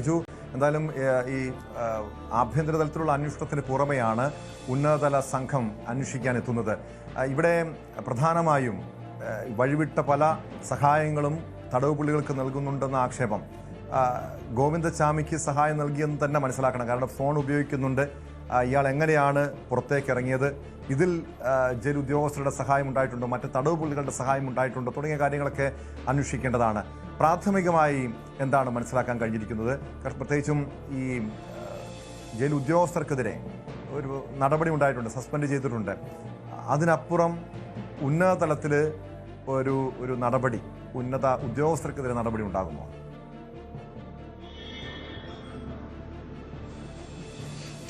ബൈജു, എന്തായാലും ഈ ആഭ്യന്തര തലത്തിലുള്ള അന്വേഷണത്തിന് പുറമെയാണ് ഉന്നതതല സംഘം അന്വേഷിക്കാൻ എത്തുന്നത്. ഇവിടെ പ്രധാനമായും വഴിവിട്ട പല സഹായങ്ങളും തടവുപുള്ളികൾക്ക് നൽകുന്നുണ്ടെന്ന ആക്ഷേപം. ഗോവിന്ദചാമിക്ക് സഹായം നൽകിയെന്ന് തന്നെ മനസ്സിലാക്കണം. കാരണം ഫോൺ ഉപയോഗിക്കുന്നുണ്ട്. ഇയാൾ എങ്ങനെയാണ് പുറത്തേക്ക് ഇറങ്ങിയത്, ഇതിൽ ജയിൽ ഉദ്യോഗസ്ഥരുടെ സഹായം ഉണ്ടായിട്ടുണ്ടോ, മറ്റ് തടവുപുള്ളികളുടെ സഹായം ഉണ്ടായിട്ടുണ്ടോ തുടങ്ങിയ കാര്യങ്ങളൊക്കെ അന്വേഷിക്കേണ്ടതാണ്. പ്രാഥമികമായി എന്താണ് മനസ്സിലാക്കാൻ കഴിഞ്ഞിരിക്കുന്നത്? പ്രത്യേകിച്ചും ഈ ജയിൽ ഉദ്യോഗസ്ഥർക്കെതിരെ ഒരു നടപടി ഉണ്ടായിട്ടുണ്ട്, സസ്പെൻഡ് ചെയ്തിട്ടുണ്ട്. അതിനപ്പുറം ഉന്നത തലത്തിൽ ഒരു നടപടി, ഉന്നത ഉദ്യോഗസ്ഥർക്കെതിരെ നടപടി ഉണ്ടാകുമോ?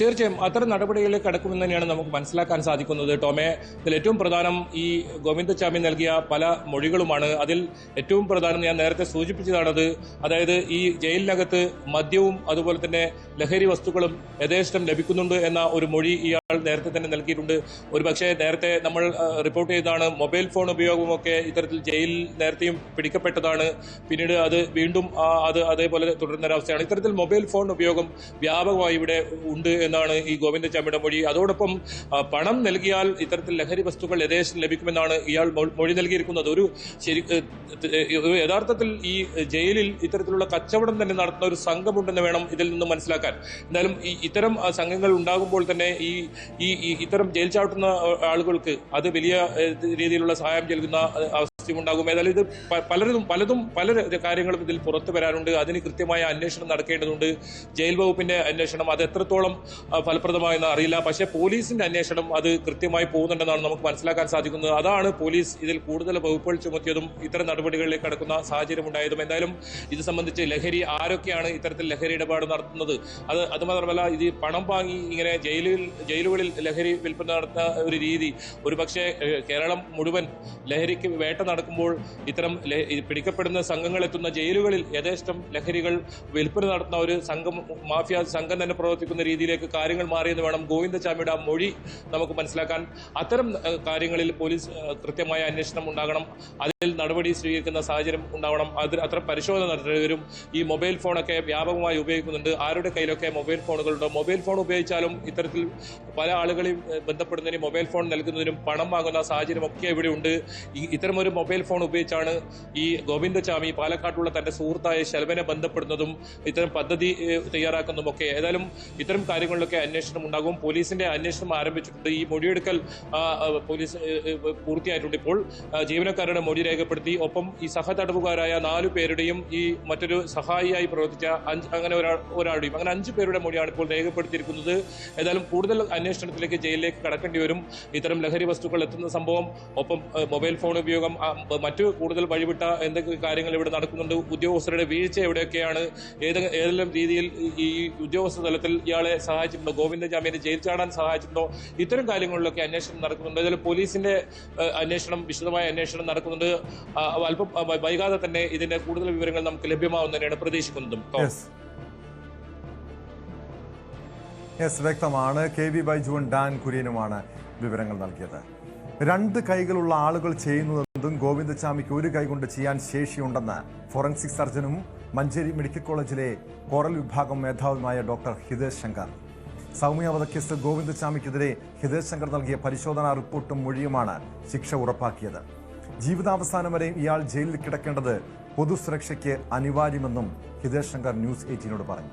തീർച്ചയായും അത്തരം നടപടികളിലേക്ക് കടക്കുമെന്ന് തന്നെയാണ് നമുക്ക് മനസ്സിലാക്കാൻ സാധിക്കുന്നത്. ടോമെ, ഇതിൽ ഏറ്റവും പ്രധാനം ഈ ഗോവിന്ദചാമി നൽകിയ പല മൊഴികളുമാണ്. അതിൽ ഏറ്റവും പ്രധാനം ഞാൻ നേരത്തെ സൂചിപ്പിച്ചതാണത്. അതായത് ഈ ജയിലിനകത്ത് മദ്യവും അതുപോലെ തന്നെ ലഹരി വസ്തുക്കളും യഥേഷ്ടം ലഭിക്കുന്നുണ്ട് എന്ന ഒരു മൊഴി ഇയാൾ നേരത്തെ തന്നെ നൽകിയിട്ടുണ്ട്. ഒരു പക്ഷേ നേരത്തെ നമ്മൾ റിപ്പോർട്ട് ചെയ്തതാണ്, മൊബൈൽ ഫോൺ ഉപയോഗമൊക്കെ ഇത്തരത്തിൽ ജയിലിൽ നേരത്തെയും പിടിക്കപ്പെട്ടതാണ്. പിന്നീട് അത് വീണ്ടും അതേപോലെ തുടരുന്നൊരവസ്ഥയാണ്. ഇത്തരത്തിൽ മൊബൈൽ ഫോൺ ഉപയോഗം വ്യാപകമായി ഇവിടെ ഉണ്ട് എന്നാണ് ഈ ഗോവിന്ദചാമിയുടെ മൊഴി. അതോടൊപ്പം പണം നൽകിയാൽ ഇത്തരത്തിൽ ലഹരി വസ്തുക്കൾ യഥേഷ്ടം ലഭിക്കുമെന്നാണ് ഇയാൾ മൊഴി നൽകിയിരിക്കുന്നത്. യഥാർത്ഥത്തിൽ ഈ ജയിലിൽ ഇത്തരത്തിലുള്ള കച്ചവടം തന്നെ നടത്തുന്ന ഒരു സംഘമുണ്ടെന്ന് വേണം ഇതിൽ നിന്ന് മനസ്സിലാക്കാൻ. എന്തായാലും ഇത്തരം സംഘങ്ങൾ ഉണ്ടാകുമ്പോൾ തന്നെ ഈ ഇത്തരം ജയിൽ ചാട്ടുന്ന ആളുകൾക്ക് അത് വലിയ രീതിയിലുള്ള സഹായം നൽകുന്ന അവസ്ഥയുണ്ടാകും. ഏതായാലും ഇത് പല കാര്യങ്ങളും ഇതിൽ പുറത്തു വരാനുണ്ട്. അതിന് കൃത്യമായ അന്വേഷണം നടക്കേണ്ടതുണ്ട്. ജയിൽ വകുപ്പിന്റെ അന്വേഷണം അത് എത്രത്തോളം ഫലപ്രദമായെന്ന് അറിയില്ല. പക്ഷേ പോലീസിന്റെ അന്വേഷണം അത് കൃത്യമായി പോകുന്നുണ്ടെന്നാണ് നമുക്ക് മനസ്സിലാക്കാൻ സാധിക്കുന്നത്. അതാണ് പോലീസ് ഇതിൽ കൂടുതൽ വകുപ്പുകൾ ചുമത്തിയതും ഇത്തരം നടപടികളിലേക്ക് കടക്കുന്ന സാഹചര്യം ഉണ്ടായതും. എന്തായാലും ഇത് സംബന്ധിച്ച് ആരൊക്കെയാണ് ഇത്തരത്തിൽ ലഹരി ഇടപാട് നടത്തുന്നത്, അത് മാത്രമല്ല ഇത് പണം വാങ്ങി ഇങ്ങനെ ജയിലുകളിൽ ലഹരി വിൽപ്പന നടത്തുന്ന ഒരു രീതി, ഒരുപക്ഷെ കേരളം മുഴുവൻ ലഹരിക്ക് വേട്ട നടക്കുമ്പോൾ ഇത്തരം പിടിക്കപ്പെടുന്ന സംഘങ്ങൾ എത്തുന്ന ജയിലുകളിൽ യഥേഷ്ടം ലഹരികൾ വിൽപ്പന നടത്തുന്ന ഒരു മാഫിയ സംഘം തന്നെ പ്രവർത്തിക്കുന്ന രീതിയിലേക്ക് കാര്യങ്ങൾ മാറിയെന്ന് വേണം ഗോവിന്ദചാമിയുടെ ആ മൊഴി നമുക്ക് മനസ്സിലാക്കാൻ. അത്തരം കാര്യങ്ങളിൽ പോലീസ് കൃത്യമായ അന്വേഷണം ഉണ്ടാകണം. അതിൽ നടപടി സ്വീകരിക്കുന്ന സാഹചര്യം ഉണ്ടാവണം. അത്ര പരിശോധന നടത്തുന്നവരും ഈ മൊബൈൽ ഫോണൊക്കെ വ്യാപകമായി ഉപയോഗിക്കുന്നുണ്ട്. ആരുടെ കയ്യിലൊക്കെ മൊബൈൽ ഫോണുകളുണ്ടോ, മൊബൈൽ ഫോൺ ഉപയോഗിച്ചാലും ഇത്തരത്തിൽ പല ആളുകളെയും ബന്ധപ്പെടുന്നതിനും മൊബൈൽ ഫോൺ നൽകുന്നതിനും പണം വാങ്ങുന്ന സാഹചര്യം ഒക്കെ ഇവിടെ ഉണ്ട്. ഇത്തരമൊരു മൊബൈൽ ഫോൺ ഉപയോഗിച്ചാണ് ഈ ഗോവിന്ദചാമി പാലക്കാട്ടുള്ള തന്റെ സുഹൃത്തായ ശെൽവനെ ബന്ധപ്പെടുന്നതും ഇത്തരം പദ്ധതി തയ്യാറാക്കുന്നതുമൊക്കെ. ഏതായാലും ഇത്തരം കാര്യങ്ങളിലൊക്കെ അന്വേഷണം ഉണ്ടാകും. പോലീസിന്റെ അന്വേഷണം ആരംഭിച്ചിട്ടുണ്ട്. ഈ മൊഴിയെടുക്കൽ പോലീസ് പൂർത്തിയായിട്ടുണ്ട്. ഇപ്പോൾ ജീവനക്കാരുടെ മൊഴി രേഖപ്പെടുത്തി. ഒപ്പം ഈ സഹതടവുകാരായ 4 പേരുടെയും ഈ മറ്റൊരു സഹായിയായി പ്രവർത്തിച്ച അങ്ങനെ ഒരാളുടെയും അങ്ങനെ 5 പേരുടെ മൊഴിയാണ് ഇപ്പോൾ രേഖപ്പെടുത്തിയിരിക്കുന്നത്. ഏതായാലും കൂടുതൽ അന്വേഷണത്തിലേക്ക് ജയിലിലേക്ക് കടക്കേണ്ടി വരും. ഇത്തരം ലഹരി വസ്തുക്കൾ എത്തുന്ന സംഭവം, ഒപ്പം മൊബൈൽ ഫോൺ ഉപയോഗം, മറ്റു കൂടുതൽ വഴിവിട്ട എന്തൊക്കെ കാര്യങ്ങൾ ഇവിടെ നടക്കുന്നുണ്ട്, ഉദ്യോഗസ്ഥരുടെ വീഴ്ച എവിടെയൊക്കെയാണ്, ഏതെല്ലാം രീതിയിൽ ഈ ഉദ്യോഗസ്ഥ തലത്തിൽ ഇയാളെ സഹായിച്ചിട്ടുണ്ടോ, ഗോവിന്ദചാമിയെ ജയിൽ ചാടാൻ സഹായിച്ചിട്ടുണ്ടോ, ഇത്തരം കാര്യങ്ങളിലൊക്കെ അന്വേഷണം നടക്കുന്നുണ്ട്. അതിൽ പോലീസിന്റെ വിശദമായ അന്വേഷണം നടക്കുന്നുണ്ട്. അല്പം വൈകാതെ തന്നെ ഇതിന്റെ കൂടുതൽ വിവരങ്ങൾ നമുക്ക് ലഭ്യമാവുന്ന തന്നെയാണ് പ്രതീക്ഷിക്കുന്നതും. വ്യക്തമാണ്. KV ബൈജുവും ഡാൻ കുര്യനുമാണ് വിവരങ്ങൾ നൽകിയത്. 2 കൈകളുള്ള ആളുകൾ ചെയ്യുന്നതെന്തും ഗോവിന്ദചാമിക്ക് ഒരു കൈ കൊണ്ട് ചെയ്യാൻ ശേഷിയുണ്ടെന്ന് ഫോറൻസിക് സർജനും മഞ്ചേരി മെഡിക്കൽ കോളേജിലെ കോറൽ വിഭാഗം മേധാവിയുമായ ഡോക്ടർ ഹിതേഷ് ശങ്കർ. സൗമ്യ വധക്കേസിൽ ഗോവിന്ദചാമിക്കെതിരെ ഹിതേഷ് ശങ്കർ നൽകിയ പരിശോധനാ റിപ്പോർട്ടും മൊഴിയുമാണ് ശിക്ഷ ഉറപ്പാക്കിയത്. ജീവിതാവസാനം വരെയും ഇയാൾ ജയിലിൽ കിടക്കേണ്ടത് പൊതുസുരക്ഷയ്ക്ക് അനിവാര്യമെന്നും ഹിതേഷ് ശങ്കർ ന്യൂസ് 18നോട് പറഞ്ഞു.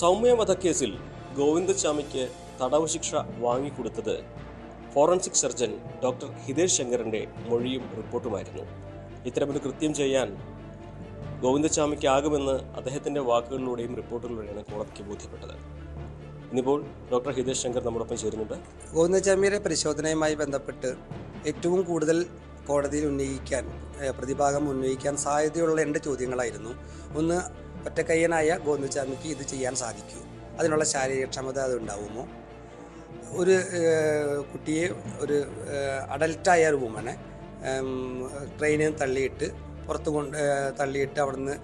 സൗമ്യ വധക്കേസിൽ ഗോവിന്ദചാമിക്ക് തടവ് ശിക്ഷ വാങ്ങിക്കൊടുത്തത് ഫോറൻസിക് സർജൻ ഡോക്ടർ ഹിതേഷ് ശങ്കറിന്റെ മൊഴിയും റിപ്പോർട്ടുമായിരുന്നു. ഇത്തരമൊരു കൃത്യം ചെയ്യാൻ ഗോവിന്ദചാമിക്കാകുമെന്ന് അദ്ദേഹത്തിന്റെ വാക്കുകളിലൂടെയും റിപ്പോർട്ടുകളിലൂടെയാണ് കോടതിക്ക് ബോധ്യപ്പെട്ടത്. ഇന്നിപ്പോൾ ഡോക്ടർ ഹിതേഷ് ശങ്കർ നമ്മോടൊപ്പം ചേരുന്നുണ്ട്. ഗോവിന്ദചാമിയുടെ പരിശോധനയുമായി ബന്ധപ്പെട്ട് ഏറ്റവും കൂടുതൽ കോടതിയിൽ പ്രതിഭാഗം ഉന്നയിക്കാൻ സാധ്യതയുള്ള 2 ചോദ്യങ്ങളായിരുന്നു. ഒന്ന്, ഒറ്റക്കയ്യനായ ഗോവിന്ദചാമിക്ക് ഇത് ചെയ്യാൻ സാധിക്കുമോ, അതിനുള്ള ശാരീരികക്ഷമത അതുണ്ടാവുമോ, ഒരു കുട്ടിയെ, ഒരു അഡൽട്ടായ ഒരു വുമനെ ട്രെയിനിൽ തള്ളിയിട്ട് അവിടുന്ന്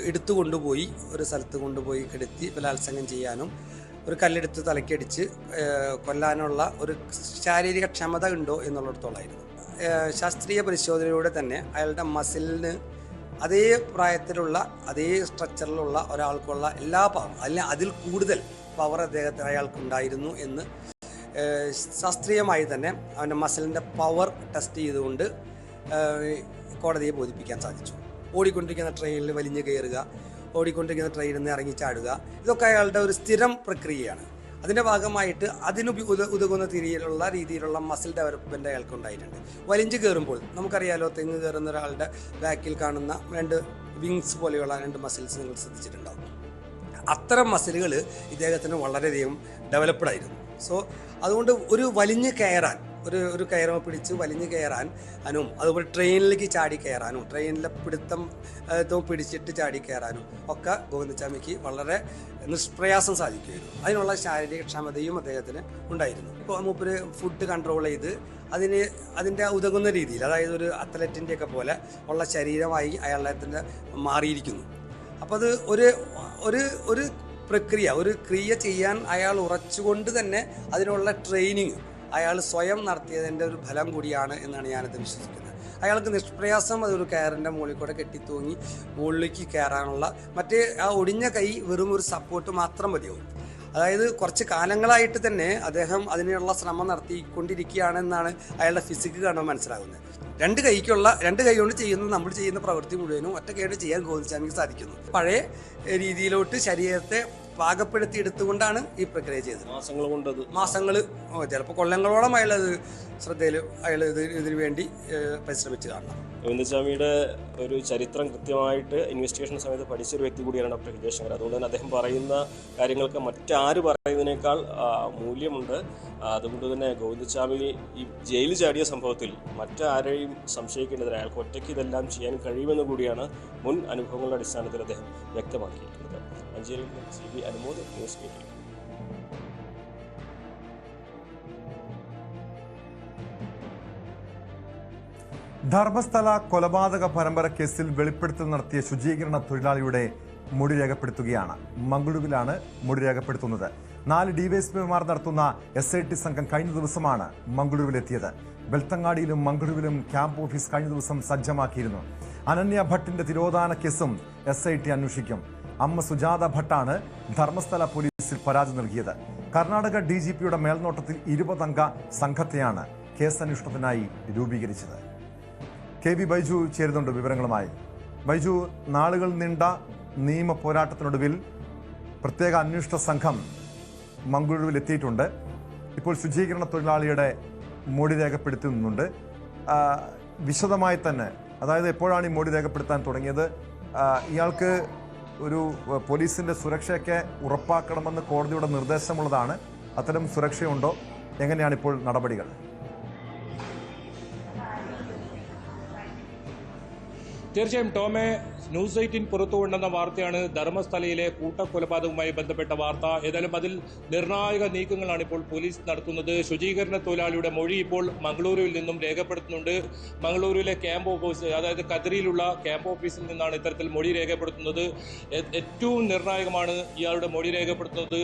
എടുത്തു കൊണ്ടുപോയി ഒരു സ്ഥലത്ത് കൊണ്ടുപോയി കിടത്തി ബലാത്സംഗം ചെയ്യാനും ഒരു കല്ലെടുത്ത് തലക്കടിച്ച് കൊല്ലാനുള്ള ഒരു ശാരീരിക ക്ഷമത ഉണ്ടോ എന്നുള്ളിടത്തോളായിരുന്നു. ശാസ്ത്രീയ പരിശോധനയിലൂടെ തന്നെ അയാളുടെ മസിലിന് അതേ പ്രായത്തിലുള്ള അതേ സ്ട്രക്ചറിലുള്ള ഒരാൾക്കുള്ള എല്ലാ പവർ അതിൽ കൂടുതൽ പവർ അയാൾക്കുണ്ടായിരുന്നു എന്ന് ശാസ്ത്രീയമായി തന്നെ അവൻ്റെ മസിലിൻ്റെ പവർ ടെസ്റ്റ് ചെയ്തുകൊണ്ട് കോടതിയെ ബോധിപ്പിക്കാൻ സാധിച്ചു. ഓടിക്കൊണ്ടിരിക്കുന്ന ട്രെയിനിൽ വലിഞ്ഞു കയറുക, ഓടിക്കൊണ്ടിരിക്കുന്ന ട്രെയിനിൽ നിന്ന് ഇറങ്ങിച്ചാടുക, ഇതൊക്കെ അയാളുടെ ഒരു സ്ഥിരം പ്രക്രിയയാണ്. അതിൻ്റെ ഭാഗമായിട്ട് ഉതകുന്ന രീതിയിലുള്ള മസിൽ ഡെവലപ്മെൻറ്റ് അയാൾക്ക് ഉണ്ടായിട്ടുണ്ട്. വലിഞ്ഞു കയറുമ്പോൾ നമുക്കറിയാലോ, തെങ്ങ് കയറുന്ന ഒരാളുടെ ബാക്കിൽ കാണുന്ന 2 വിങ്സ് പോലെയുള്ള 2 മസിൽസ് നിങ്ങൾ ശ്രദ്ധിച്ചിട്ടുണ്ടാകും. അത്തരം മസിലുകൾ ഇദ്ദേഹത്തിന് വളരെയധികം ഡെവലപ്ഡ് ആയിരുന്നു. സോ അതുകൊണ്ട് ഒരു വലിഞ്ഞു കയറാൻ, ഒരു കയറമ പിടിച്ച് വലിഞ്ഞു കയറാനും അതുപോലെ ട്രെയിനിലേക്ക് ചാടി കയറാനും ട്രെയിനിലെ പിടിച്ചിട്ട് ചാടി കയറാനും ഒക്കെ ഗോവിന്ദച്ചാമിക്ക് വളരെ നിഷ്പ്രയാസം സാധിക്കുമായിരുന്നു. അതിനുള്ള ശാരീരിക ക്ഷമതയും അദ്ദേഹത്തിന് ഉണ്ടായിരുന്നു. ഇപ്പോൾ മൂപ്പര് ഫുഡ് കൺട്രോൾ ചെയ്ത് അതിൻ്റെ ഉതകുന്ന രീതിയിൽ, അതായത് ഒരു അത്ലറ്റിൻ്റെയൊക്കെ പോലെ ഉള്ള ശരീരമായി അയാളെ മാറിയിരിക്കുന്നു. അപ്പോൾ അത് ഒരു പ്രക്രിയ, ഒരു ക്രിയ ചെയ്യാൻ അയാൾ ഉറച്ചുകൊണ്ട് തന്നെ അതിനുള്ള ട്രെയിനിങ് അയാൾ സ്വയം നടത്തിയതിൻ്റെ ഒരു ഫലം കൂടിയാണ് എന്നാണ് ഞാനത് വിശ്വസിക്കുന്നത്. അയാൾക്ക് നിഷ്പ്രയാസം അതൊരു കയറിൻ്റെ മുകളിൽ കൂടെ കെട്ടിത്തൂങ്ങി മുകളിലേക്ക് കയറാനുള്ള മറ്റേ ആ ഒടിഞ്ഞ കൈ വെറും ഒരു സപ്പോർട്ട് മാത്രം മതിയാവും. അതായത് കുറച്ച് കാലങ്ങളായിട്ട് തന്നെ അദ്ദേഹം അതിനുള്ള ശ്രമം നടത്തിക്കൊണ്ടിരിക്കുകയാണെന്നാണ് അയാളുടെ ഫിസിക്ക് കാണുമ്പോൾ മനസ്സിലാകുന്നത്. 2 കൈ കൊണ്ട് നമ്മൾ ചെയ്യുന്ന പ്രവൃത്തി മുഴുവനും ഒറ്റ കൈ കൊണ്ട് ചെയ്യാൻ ഗോവിന്ദച്ചാമിക്ക് സാധിക്കുന്നു. പഴയ രീതിയിലോട്ട് ശരീരത്തെ പാകപ്പെടുത്തി എടുത്തുകൊണ്ടാണ് ഈ പ്രക്രിയ ചെയ്തത്. മാസങ്ങൾ ചിലപ്പോൾ കൊല്ലങ്ങളോളം അയാളത് ശ്രദ്ധയിൽ ഇതിനു വേണ്ടി പരിശ്രമിച്ചു കാണണം. ഗോവിന്ദച്ചാമിയുടെ ഒരു ചരിത്രം കൃത്യമായിട്ട് ഇൻവെസ്റ്റിഗേഷൻ സമയത്ത് പഠിച്ചൊരു വ്യക്തി കൂടിയാണ് ഡോക്ടർ ഹിതേഷ് ശങ്കർ. അതുകൊണ്ട് തന്നെ അദ്ദേഹം പറയുന്ന കാര്യങ്ങൾക്ക് മറ്റാര് പറയുന്നതിനേക്കാൾ മൂല്യമുണ്ട്. അതുകൊണ്ട് തന്നെ ഗോവിന്ദച്ചാമി ഈ ജയിലിൽ ചാടിയ സംഭവത്തിൽ മറ്റാരെയും സംശയിക്കേണ്ടതില്ല. അയാൾക്ക് ഒറ്റയ്ക്ക് ഇതെല്ലാം ചെയ്യാൻ കഴിയുമെന്ന് കൂടിയാണ് മുൻ അനുഭവങ്ങളുടെ അടിസ്ഥാനത്തിൽ അദ്ദേഹം വ്യക്തമാക്കിയിരിക്കുന്നത്. മഞ്ചേരിയിൽ CB അനുമോദ്, ന്യൂസ് 18. ധർമ്മസ്ഥല കൊലപാതക പരമ്പര കേസിൽ വെളിപ്പെടുത്തൽ നടത്തിയ ശുചീകരണ തൊഴിലാളിയുടെ മൊഴി രേഖപ്പെടുത്തുകയാണ്. മംഗളൂരുവിലാണ് മൊഴി രേഖപ്പെടുത്തുന്നത്. 4 ഡിവൈഎസ്പിമാർ നടത്തുന്ന SIT സംഘം കഴിഞ്ഞ ദിവസമാണ് മംഗളൂരുവിലെത്തിയത്. ബെൽത്തങ്ങാടിയിലും മംഗളൂരുവിലും ക്യാമ്പ് ഓഫീസ് കഴിഞ്ഞ ദിവസം സജ്ജമാക്കിയിരുന്നു. അനന്യ ഭട്ടിന്റെ തിരോധാന കേസും SIT അന്വേഷിക്കും. അമ്മ സുജാത ഭട്ടാണ് ധർമ്മസ്ഥല പോലീസിൽ പരാതി നൽകിയത്. കർണാടക DGPയുടെ മേൽനോട്ടത്തിൽ 20 അംഗ സംഘത്തെയാണ് കേസന്വേഷണത്തിനായി രൂപീകരിച്ചത്. KB ബൈജു ചേരുന്നുണ്ട് വിവരങ്ങളുമായി. ബൈജു, നാളുകൾ നീണ്ട നിയമ പോരാട്ടത്തിനൊടുവിൽ പ്രത്യേക അന്വേഷണ സംഘം മംഗളൂരുവിൽ എത്തിയിട്ടുണ്ട്. ഇപ്പോൾ ശുചീകരണ തൊഴിലാളിയുടെ മൊഴി രേഖപ്പെടുത്തുന്നുണ്ട്. വിശദമായി തന്നെ, അതായത് എപ്പോഴാണ് ഈ മൊഴി രേഖപ്പെടുത്താൻ തുടങ്ങിയത്? ഇയാൾക്ക് ഒരു പോലീസിന്റെ സുരക്ഷയൊക്കെ ഉറപ്പാക്കണമെന്ന് കോടതിയുടെ നിർദ്ദേശമുള്ളതാണ്. അത്തരം സുരക്ഷയുണ്ടോ? എങ്ങനെയാണ് ഇപ്പോൾ നടപടികൾ? തീർച്ചയായും ടോമെ, ന്യൂസ് 18 പുറത്തുകൊണ്ടുവന്ന വാർത്തയാണ് ധർമ്മസ്ഥലയിലെ കൂട്ടക്കൊലപാതകവുമായി ബന്ധപ്പെട്ട വാർത്ത. ഏതായാലും അതിൽ നിർണായക നീക്കങ്ങളാണ് ഇപ്പോൾ പോലീസ് നടത്തുന്നത്. ശുചീകരണ തൊഴിലാളിയുടെ മൊഴി ഇപ്പോൾ മംഗളൂരുവിൽ നിന്നും രേഖപ്പെടുത്തുന്നുണ്ട്. മംഗളൂരുവിലെ ക്യാമ്പ് ഓഫീസ്, അതായത് കതിരിയിലുള്ള ക്യാമ്പ് ഓഫീസിൽ നിന്നാണ് ഇത്തരത്തിൽ മൊഴി രേഖപ്പെടുത്തുന്നത്. ഏറ്റവും നിർണായകമാണ് ഇയാളുടെ മൊഴി രേഖപ്പെടുത്തുന്നത്.